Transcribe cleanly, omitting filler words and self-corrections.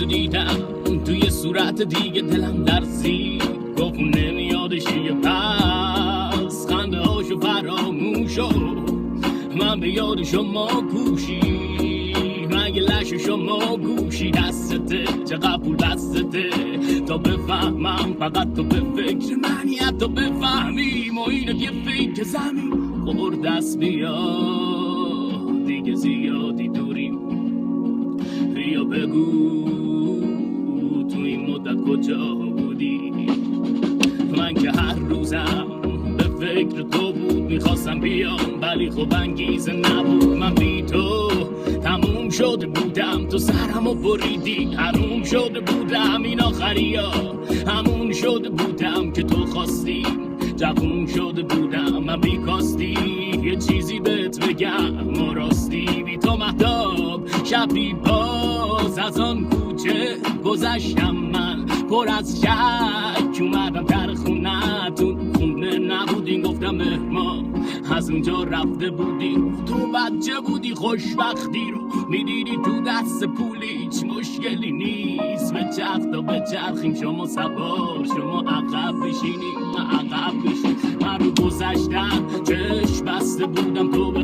تو دیدم توی صورت دیگه دلم لرزید گفت نمیادشی پس خنده هاشو فراموش شد من به یاد شما گوشی مگه لش شما گوشی دستته چقدر پول بستته تا بفهمم فقط تو به فکر منی حتی بفهمیم و اینه که فکر زمین خور دست بیا دیگه زیادی دوریم بیا بگو تو این مدت کجا بودی من که هر روزم به فکر تو بود میخواستم بیام ولی خب انگیزه نبود من بی تو تموم شده بودم تو سرمو بریدی حروم شده بودم این آخری ها همون شده بودم که تو خواستی جوون شده بودم من بیکاستی یه چیزی بهت بگم ما راستی بی تو مهتاب شبی باز از آن کوچه گذشتم من پر از شک اومدم در خونتون خونه نبودین گفتم مهمان از اونجا رفته بودی تو بچه بودی خوشبختی رو میدیدی تو دست پولی هیچ مشکلی نیست به چرخ تا به چرخیم شما سوار شما عقب بشینیم من عقب بشین من رو گذشتم چشم بسته بودم تو به